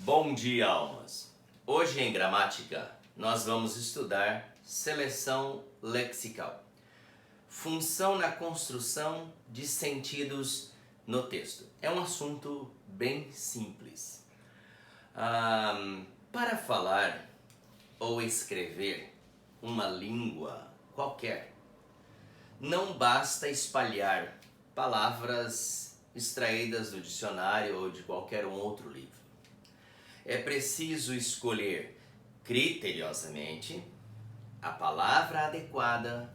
Bom dia, almas! Hoje em gramática nós vamos estudar seleção lexical, função na construção de sentidos no texto. É um assunto bem simples. Para falar ou escrever uma língua qualquer, não basta espalhar palavras extraídas do dicionário ou de qualquer outro livro. É preciso escolher criteriosamente a palavra adequada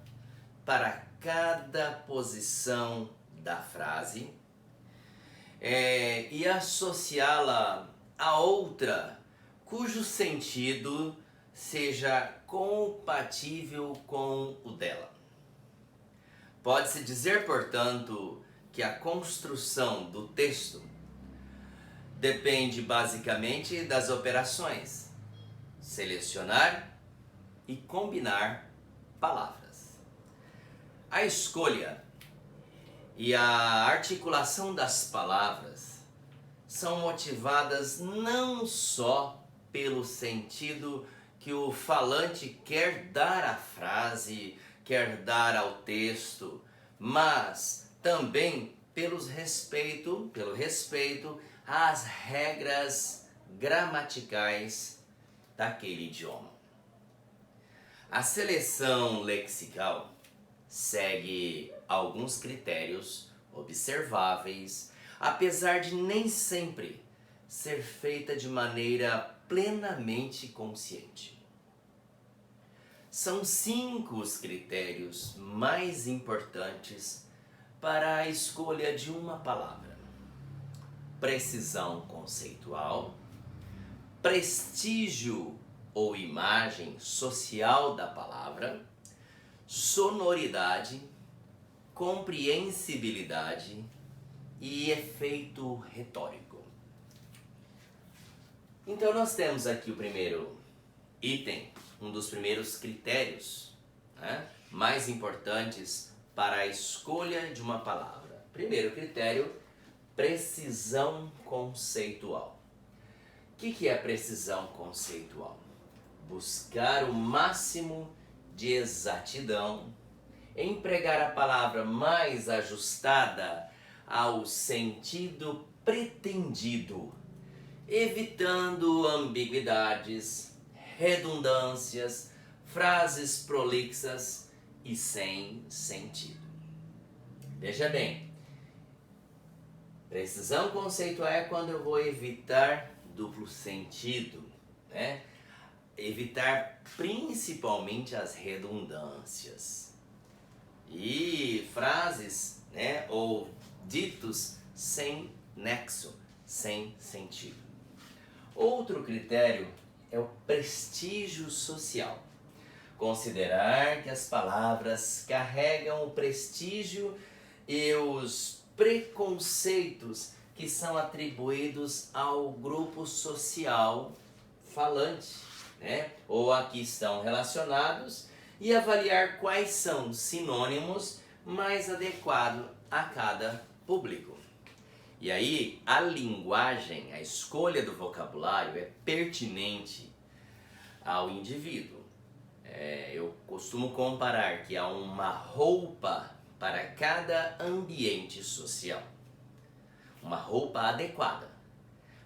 para cada posição da frase e associá-la a outra cujo sentido seja compatível com o dela. Pode-se dizer, portanto, que a construção do texto depende basicamente das operações selecionar e combinar palavras. A escolha e a articulação das palavras são motivadas não só pelo sentido que o falante quer dar à frase, quer dar ao texto, mas também pelo respeito às regras gramaticais daquele idioma. A seleção lexical segue alguns critérios observáveis, apesar de nem sempre ser feita de maneira plenamente consciente. São 5 os critérios mais importantes para a escolha de uma palavra: precisão conceitual, prestígio ou imagem social da palavra, sonoridade, compreensibilidade e efeito retórico. Então nós temos aqui o primeiro item, um dos primeiros critérios, mais importantes para a escolha de uma palavra. Primeiro critério: precisão conceitual. O que é precisão conceitual? Buscar o máximo de exatidão, empregar a palavra mais ajustada ao sentido pretendido, evitando ambiguidades, redundâncias, frases prolixas e sem sentido. Veja bem, precisão conceitual é quando eu vou evitar duplo sentido, evitar principalmente as redundâncias e frases, ou ditos sem nexo, sem sentido. Outro critério é o prestígio social. Considerar que as palavras carregam o prestígio e os preconceitos que são atribuídos ao grupo social falante, ou a que estão relacionados, e avaliar quais são os sinônimos mais adequados a cada público. E aí a linguagem, a escolha do vocabulário é pertinente ao indivíduo. Eu costumo comparar que há uma roupa para cada ambiente social. Uma roupa adequada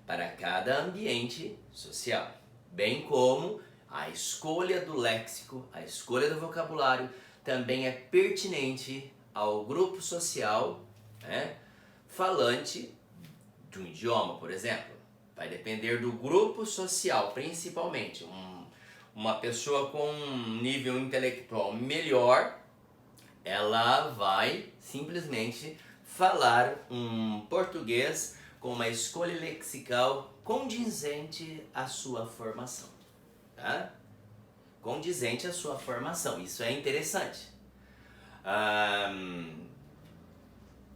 para cada ambiente social. Bem como a escolha do léxico, a escolha do vocabulário também é pertinente ao grupo social, falante de um idioma, por exemplo. Vai depender do grupo social, principalmente. Uma pessoa com um nível intelectual melhor, ela vai simplesmente falar um português com uma escolha lexical condizente à sua formação. Condizente à sua formação, isso é interessante.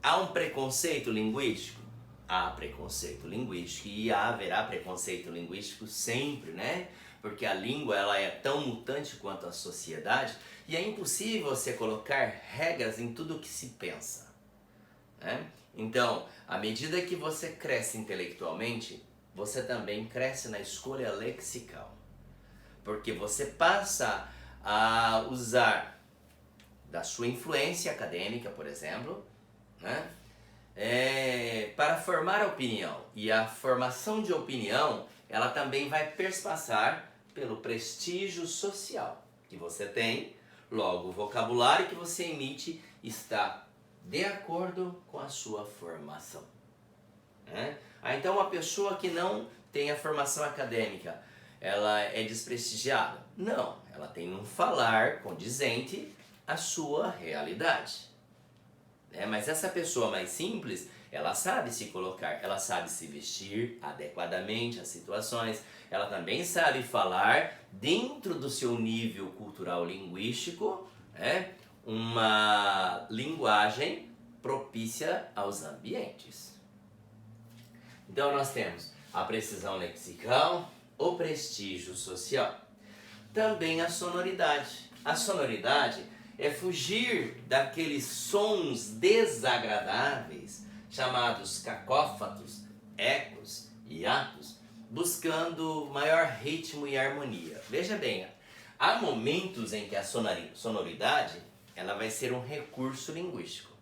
Há um preconceito linguístico? Há preconceito linguístico e haverá preconceito linguístico sempre, Porque a língua ela é tão mutante quanto a sociedade e é impossível você colocar regras em tudo o que se pensa. Então, à medida que você cresce intelectualmente, você também cresce na escolha lexical. Porque você passa a usar da sua influência acadêmica, por exemplo, né? Para formar a opinião. E a formação de opinião, ela também vai perspassar pelo prestígio social que você tem. Logo, o vocabulário que você emite está de acordo com a sua formação. Então, uma pessoa que não tem a formação acadêmica, ela é desprestigiada? Não, ela tem um falar condizente à sua realidade. Mas essa pessoa mais simples, ela sabe se colocar, ela sabe se vestir adequadamente às situações, ela também sabe falar dentro do seu nível cultural linguístico, uma linguagem propícia aos ambientes. Então nós temos a precisão lexical, o prestígio social. Também a sonoridade. A sonoridade é fugir daqueles sons desagradáveis, chamados cacófatos, ecos, hiatos, buscando maior ritmo e harmonia. Veja bem, há momentos em que a sonoridade ela vai ser um recurso linguístico.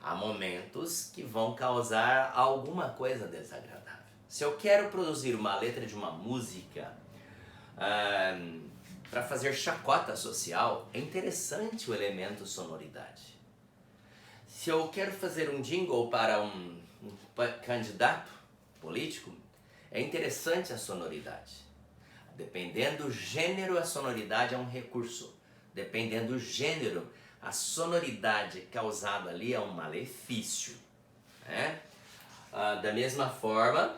Há momentos que vão causar alguma coisa desagradável. Se eu quero produzir uma letra de uma música para fazer chacota social, é interessante o elemento sonoridade. Se eu quero fazer um jingle para um candidato político, é interessante a sonoridade. Dependendo do gênero, a sonoridade é um recurso. Dependendo do gênero, a sonoridade causada ali é um malefício. Da mesma forma,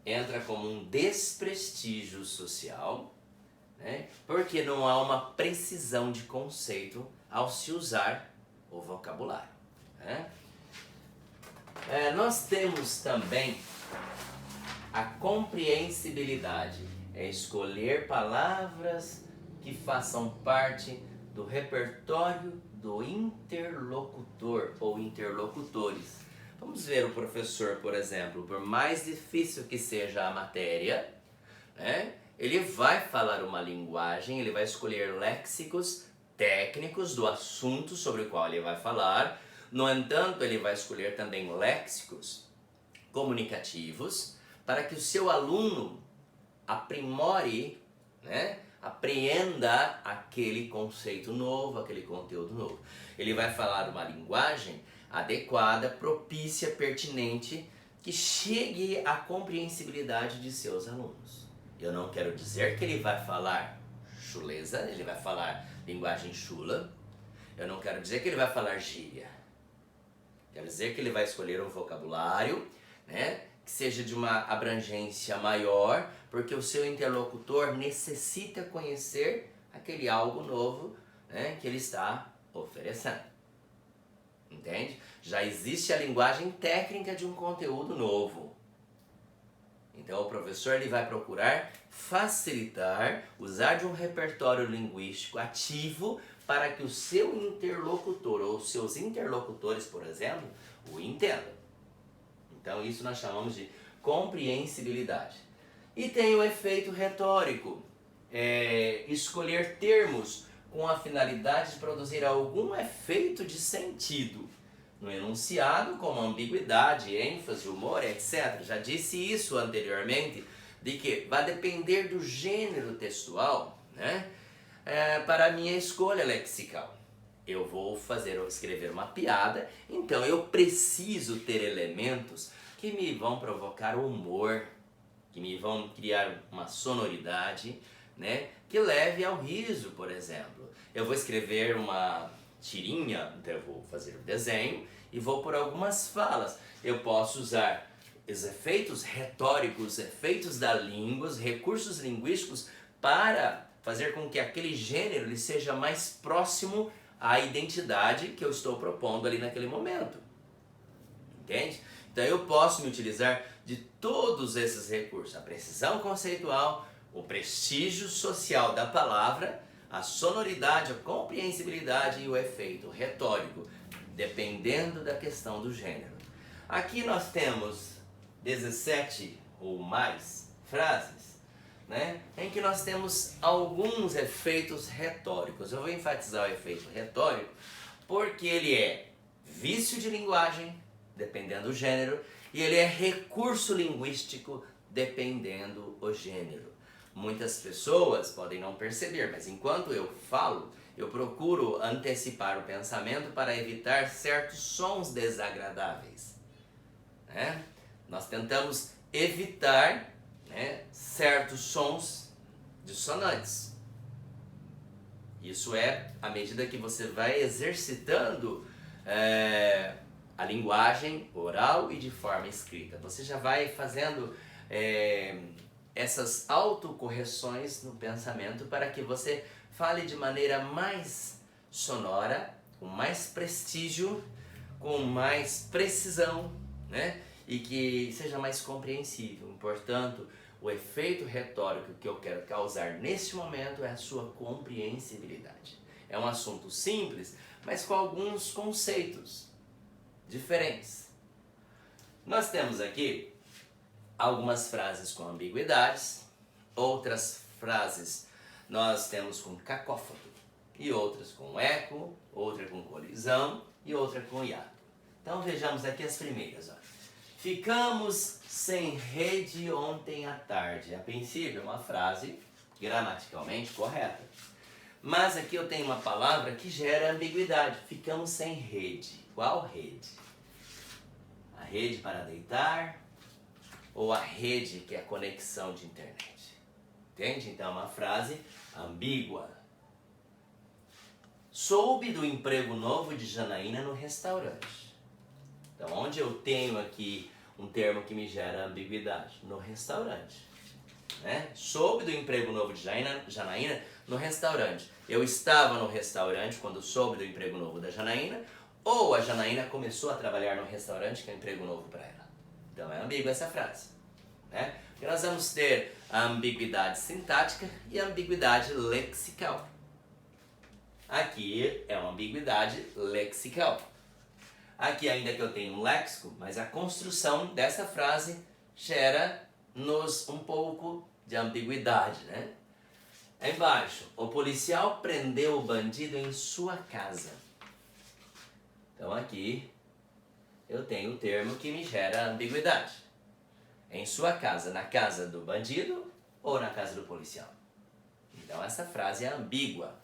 entra como um desprestígio social, porque não há uma precisão de conceito ao se usar o vocabulário. Nós temos também a compreensibilidade, é escolher palavras que façam parte do repertório do interlocutor ou interlocutores. Vamos ver o professor, por exemplo, por mais difícil que seja a matéria, ele vai falar uma linguagem, ele vai escolher léxicos técnicos do assunto sobre o qual ele vai falar. No entanto, ele vai escolher também léxicos comunicativos para que o seu aluno aprimore, apreenda aquele conceito novo, aquele conteúdo novo. Ele vai falar uma linguagem adequada, propícia, pertinente, que chegue à compreensibilidade de seus alunos. Eu não quero dizer que ele vai falar chuleza, ele vai falar linguagem chula. Eu não quero dizer que ele vai falar gíria. Quero dizer que ele vai escolher um vocabulário, que seja de uma abrangência maior, porque o seu interlocutor necessita conhecer aquele algo novo, que ele está oferecendo. Entende? Já existe a linguagem técnica de um conteúdo novo. Então o professor ele vai procurar facilitar, usar de um repertório linguístico ativo para que o seu interlocutor ou seus interlocutores, por exemplo, o entendam. Então isso nós chamamos de compreensibilidade. E tem o efeito retórico, escolher termos com a finalidade de produzir algum efeito de sentido no enunciado, como ambiguidade, ênfase, humor, etc. Já disse isso anteriormente, de que vai depender do gênero textual, para a minha escolha lexical. Eu vou escrever uma piada, então eu preciso ter elementos que me vão provocar humor, que me vão criar uma sonoridade, que leve ao riso, por exemplo. Eu vou escrever uma tirinha, então eu vou fazer um desenho e vou por algumas falas. Eu posso usar os efeitos retóricos, efeitos da língua, os recursos linguísticos para fazer com que aquele gênero ele seja mais próximo à identidade que eu estou propondo ali naquele momento. Entende? Então eu posso me utilizar de todos esses recursos, a precisão conceitual, o prestígio social da palavra, a sonoridade, a compreensibilidade e o efeito retórico, dependendo da questão do gênero. Aqui nós temos 17 ou mais frases, né, em que nós temos alguns efeitos retóricos. Eu vou enfatizar o efeito retórico porque ele é vício de linguagem, dependendo do gênero, e ele é recurso linguístico, dependendo do gênero. Muitas pessoas podem não perceber, mas enquanto eu falo, eu procuro antecipar o pensamento para evitar certos sons desagradáveis, né? Nós tentamos evitar, né, certos sons dissonantes. Isso é à medida que você vai exercitando a linguagem oral e de forma escrita. Você já vai fazendo essas autocorreções no pensamento para que você fale de maneira mais sonora, com mais prestígio, com mais precisão, né? E que seja mais compreensível. Portanto, o efeito retórico que eu quero causar neste momento é a sua compreensibilidade. É um assunto simples, mas com alguns conceitos diferentes. Nós temos aqui algumas frases com ambiguidades, outras frases nós temos com cacófono, e outras com eco, outra com colisão e outra com hiato. Então vejamos aqui as primeiras. Ó. Ficamos sem rede ontem à tarde. A princípio é uma frase gramaticalmente correta. Mas aqui eu tenho uma palavra que gera ambiguidade. Ficamos sem rede. Qual rede? A rede para deitar ou a rede que é a conexão de internet? Entende? Então é uma frase ambígua. Soube do emprego novo de Janaína no restaurante. Então onde eu tenho aqui um termo que me gera ambiguidade? No restaurante. Né? Soube do emprego novo de Janaína no restaurante. Eu estava no restaurante quando soube do emprego novo da Janaína, ou a Janaína começou a trabalhar no restaurante que é um emprego novo para ela. Então é ambígua essa frase. Né? Porque nós vamos ter a ambiguidade sintática e a ambiguidade lexical. Aqui é uma ambiguidade lexical. Aqui ainda que eu tenho um léxico, mas a construção dessa frase gera-nos um pouco de ambiguidade, né? Embaixo, o policial prendeu o bandido em sua casa. Então aqui eu tenho o termo que me gera ambiguidade. Em sua casa, na casa do bandido ou na casa do policial? Então essa frase é ambígua.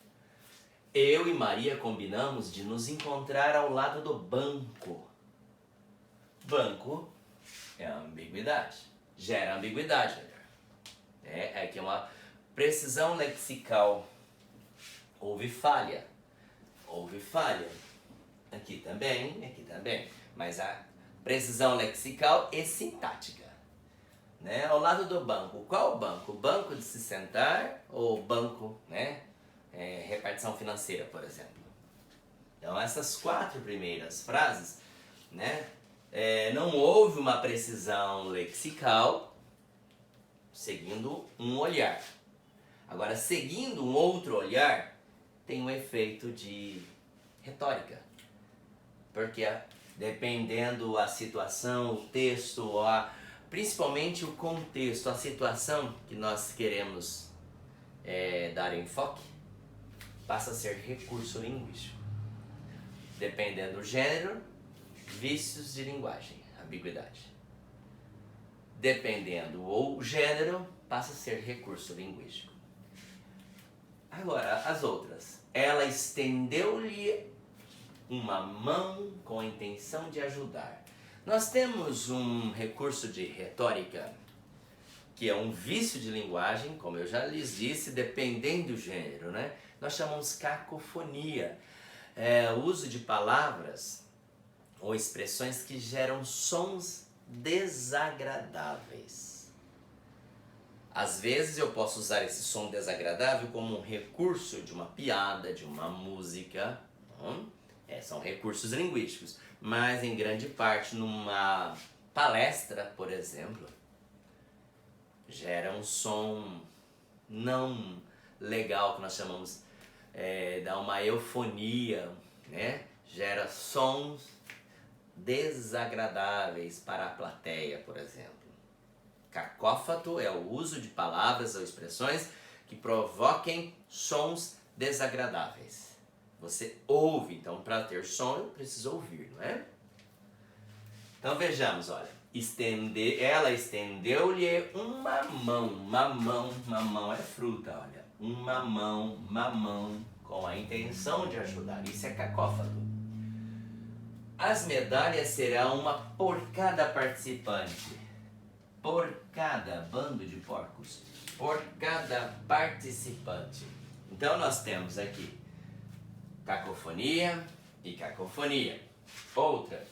Eu e Maria combinamos de nos encontrar ao lado do banco. Banco é ambiguidade. Gera ambiguidade. É que é uma precisão lexical. Houve falha. Houve falha. Aqui também. Mas a precisão lexical é sintática. Né? Ao lado do banco. Qual banco? O banco de se sentar ou banco, né? Repartição financeira, por exemplo. Então essas 4 primeiras frases, né? Não houve uma precisão lexical seguindo um olhar. Agora, seguindo um outro olhar, tem um efeito de retórica. Porque dependendo a situação, o texto, principalmente o contexto, a situação que nós queremos dar enfoque, passa a ser recurso linguístico. Dependendo do gênero, vícios de linguagem, ambiguidade. Dependendo o gênero, passa a ser recurso linguístico. Agora, as outras. Ela estendeu-lhe uma mão com a intenção de ajudar. Nós temos um recurso de retórica que é um vício de linguagem, como eu já lhes disse, dependendo do gênero, né? Nós chamamos cacofonia. O uso de palavras ou expressões que geram sons desagradáveis. Às vezes eu posso usar esse som desagradável como um recurso de uma piada, de uma música. São recursos linguísticos. Mas em grande parte numa palestra, por exemplo, gera um som não legal, que nós chamamos, dá uma eufonia, né? Gera sons desagradáveis para a plateia, por exemplo. Cacófato é o uso de palavras ou expressões que provoquem sons desagradáveis. Você ouve, então para ter som eu preciso ouvir, não é? Então vejamos, olha. Ela estendeu-lhe uma mão. Mamão é fruta, olha. Uma mão, mamão, com a intenção de ajudar. Isso é cacófato. As medalhas serão uma por cada participante. Por cada bando de porcos. Por cada participante. Então nós temos aqui cacofonia e cacofonia. Outra.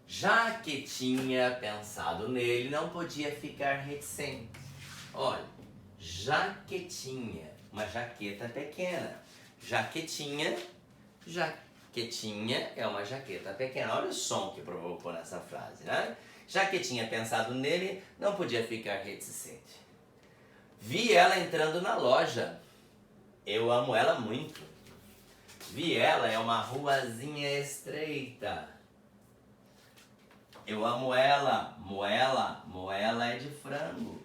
Já que tinha pensado nele, não podia ficar reticente. Olha, jaquetinha, uma jaqueta pequena. Jaquetinha é uma jaqueta pequena. Olha o som que provocou nessa frase, né? Já que tinha pensado nele, não podia ficar reticente. Vi ela entrando na loja. Eu amo ela muito. Vi ela, é uma ruazinha estreita. Eu amo ela. Moela é de frango.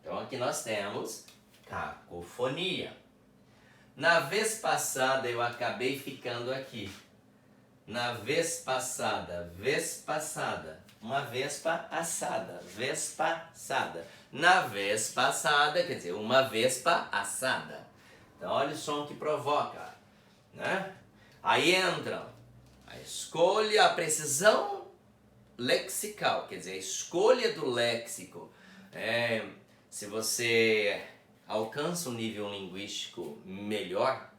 Então aqui nós temos cacofonia. Na vez passada eu acabei ficando aqui. Na vez passada, uma vespa assada, Na vez passada, quer dizer, uma vespa assada. Então olha o som que provoca, né? Aí entram a escolha, a precisão lexical, quer dizer, a escolha do léxico. Se você alcança um nível linguístico melhor,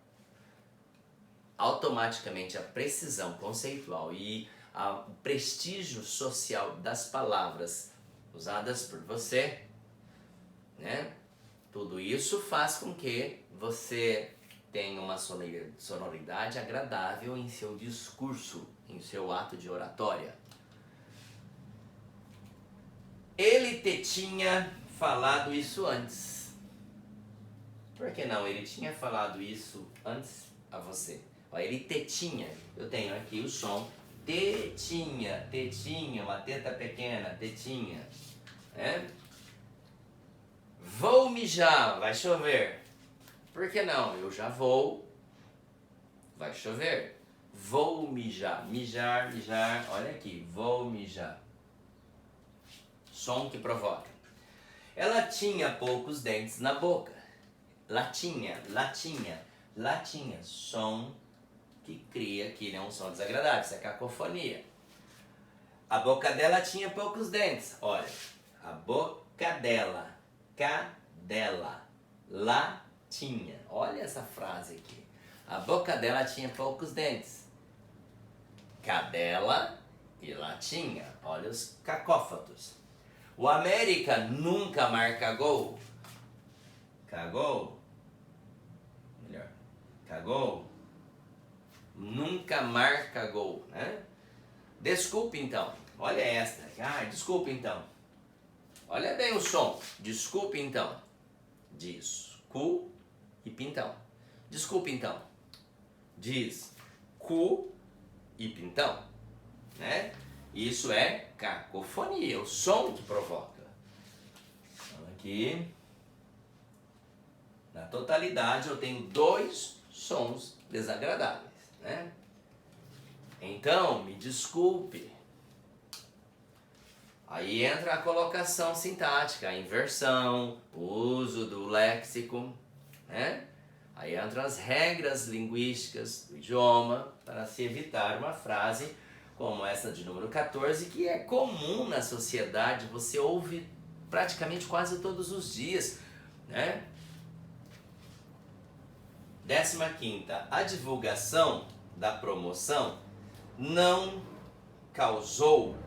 automaticamente a precisão conceitual e o prestígio social das palavras usadas por você, né? Tudo isso faz com que você tenha uma sonoridade agradável em seu discurso, em seu ato de oratória. Ele te tinha falado isso antes. Por que não? Ele tinha falado isso antes a você. Ó, ele te tinha. Eu tenho aqui o som tetinha, uma teta pequena, tetinha. Vou mijar, vai chover. Por que não? Eu já vou, vai chover. Vou mijar, mijar, olha aqui, vou mijar. Som que provoca. Ela tinha poucos dentes na boca. Latinha, som que cria que é um som desagradável, isso é cacofonia. A boca dela tinha poucos dentes. Olha, a boca dela, cadela, latinha. Olha essa frase aqui. A boca dela tinha poucos dentes. Cadela e latinha. Olha os cacófatos. O América nunca marca gol. Cagou. Melhor. Cagou. Nunca marca gol, né? Desculpe então. Olha esta. Desculpe então. Olha bem o som. Desculpe então. Diz cu e pintão. Desculpe então. Diz cu e pintão, né? Isso é cacofonia, o som que provoca. Então aqui, na totalidade, eu tenho 2 sons desagradáveis, né? Então, me desculpe. Aí entra a colocação sintática, a inversão, o uso do léxico, né? Aí entram as regras linguísticas do idioma para se evitar uma frase como essa de número 14, que é comum na sociedade, você ouve praticamente quase todos os dias, né? 15ª, a divulgação da promoção não causou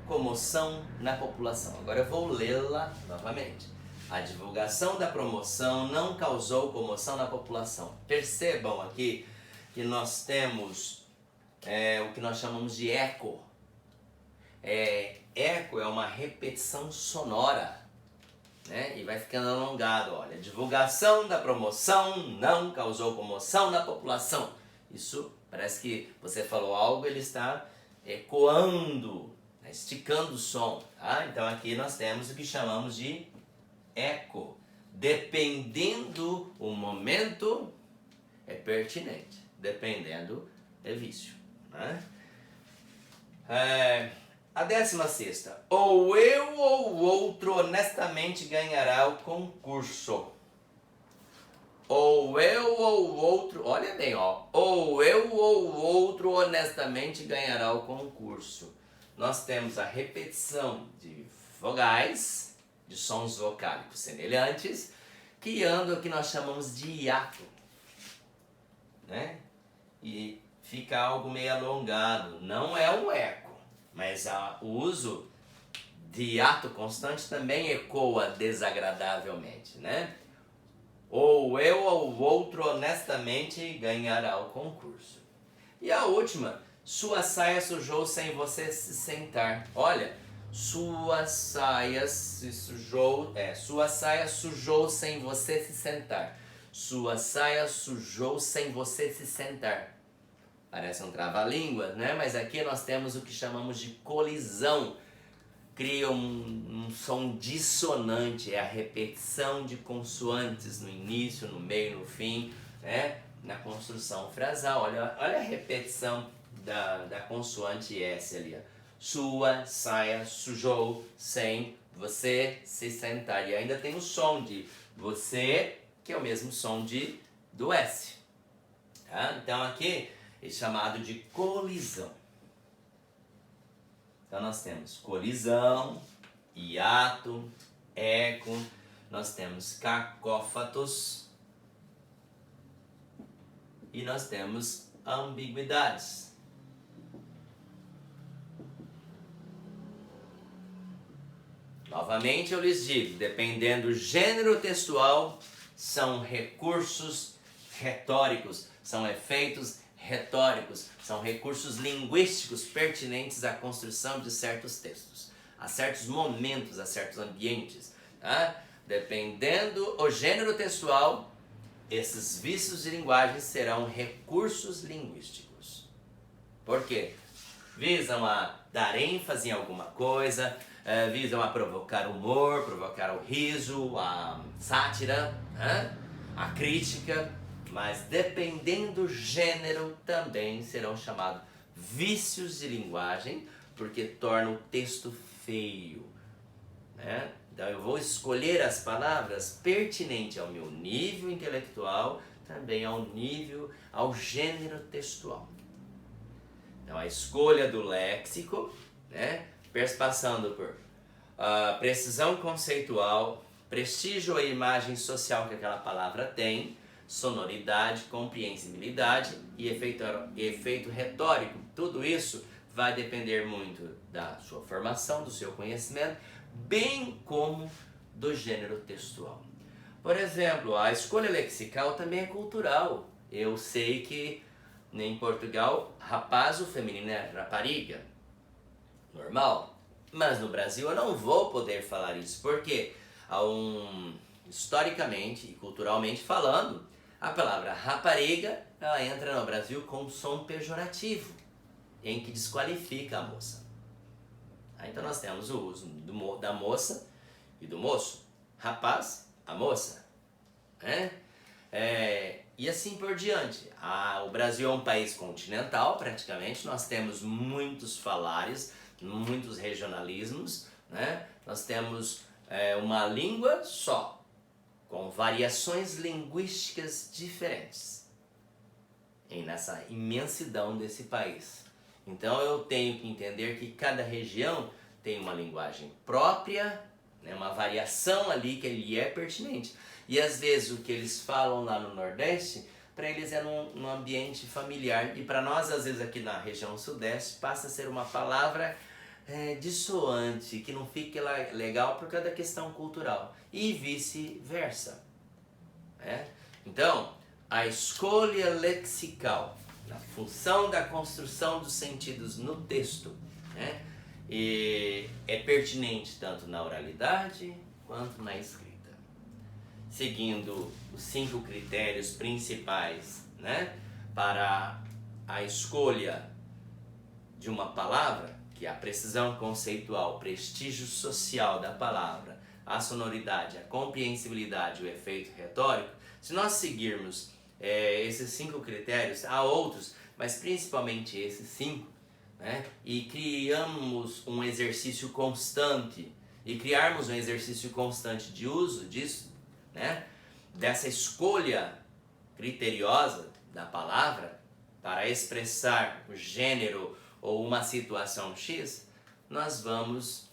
comoção na população. Agora eu vou lê-la novamente. A divulgação da promoção não causou comoção na população. Percebam aqui que nós temos o que nós chamamos de eco. Eco é uma repetição sonora, né? E vai ficando alongado. Olha, a divulgação da promoção não causou comoção na população. Isso parece que você falou algo, ele está ecoando, esticando o som. Tá? Então aqui nós temos o que chamamos de eco. Dependendo o momento, é pertinente. Dependendo, é vício. Né? A 16ª. Ou eu ou outro honestamente ganhará o concurso. Ou eu ou outro, olha bem, ó. Ou eu ou outro honestamente ganhará o concurso. Nós temos a repetição de vogais, de sons vocálicos semelhantes, criando o que nós chamamos de hiato, né? E fica algo meio alongado. Não é um eco, mas o uso de hiato constante também ecoa desagradavelmente, né? Ou eu ou outro honestamente ganhará o concurso. E a última, sua saia sujou sem você se sentar. Olha, sua saia sujou sem você se sentar. Sua saia sujou sem você se sentar. Parece um trava-língua, né? Mas aqui nós temos o que chamamos de colisão. Cria um som dissonante, é a repetição de consoantes no início, no meio, no fim, né? Na construção frasal. Olha a repetição da consoante S ali. Ó. Sua saia sujou sem você se sentar. E ainda tem o som de você, que é o mesmo som do S. Tá? Então aqui é chamado de colisão. Então nós temos colisão, hiato, eco, nós temos cacófatos e nós temos ambiguidades. Novamente eu lhes digo, dependendo do gênero textual, são recursos retóricos, são efeitos retóricos, são recursos linguísticos pertinentes à construção de certos textos, a certos momentos, a certos ambientes. Tá? Dependendo o gênero textual, esses vícios de linguagem serão recursos linguísticos. Por quê? Visam a dar ênfase em alguma coisa, visam a provocar humor, provocar o riso, a sátira, a crítica. Mas dependendo do gênero também serão chamados vícios de linguagem, porque torna o texto feio. Né? Então eu vou escolher as palavras pertinentes ao meu nível intelectual, também ao gênero textual. Então a escolha do léxico, né? Passando por precisão conceitual, prestígio à imagem social que aquela palavra tem, sonoridade, compreensibilidade e efeito retórico. Tudo isso vai depender muito da sua formação, do seu conhecimento, bem como do gênero textual. Por exemplo, a escolha lexical também é cultural. Eu sei que em Portugal, rapaz, o feminino é rapariga. Normal. Mas no Brasil eu não vou poder falar isso, porque historicamente e culturalmente falando, a palavra rapariga, ela entra no Brasil com um som pejorativo, em que desqualifica a moça. Então nós temos o uso da moça e do moço. Rapaz, a moça. Né? E assim por diante. O Brasil é um país continental, praticamente. Nós temos muitos falares, muitos regionalismos. Né? Nós temos uma língua só, com variações linguísticas diferentes nessa imensidão desse país. Então eu tenho que entender que cada região tem uma linguagem própria, né, uma variação ali que lhe é pertinente. E às vezes o que eles falam lá no Nordeste, para eles é num ambiente familiar. E para nós, às vezes aqui na região Sudeste, passa a ser uma palavra dissoante, que não fica legal por causa da questão cultural. E vice-versa. Né? Então, a escolha lexical, na função da construção dos sentidos no texto, né? É pertinente tanto na oralidade quanto na escrita. Seguindo os 5 critérios principais, né, para a escolha de uma palavra, que a precisão conceitual, o prestígio social da palavra, a sonoridade, a compreensibilidade, o efeito retórico, se nós seguirmos esses 5 critérios, há outros, mas principalmente esses 5, né, e criamos um exercício constante, e criarmos um exercício constante de uso disso, né, dessa escolha criteriosa da palavra para expressar o gênero ou uma situação X, nós vamos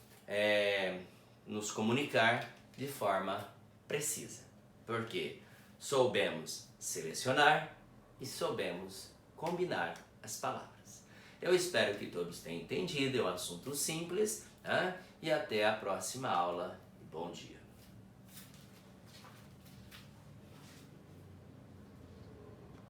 nos comunicar de forma precisa. Porque soubemos selecionar e soubemos combinar as palavras. Eu espero que todos tenham entendido, é um assunto simples, né? E até a próxima aula. Bom dia.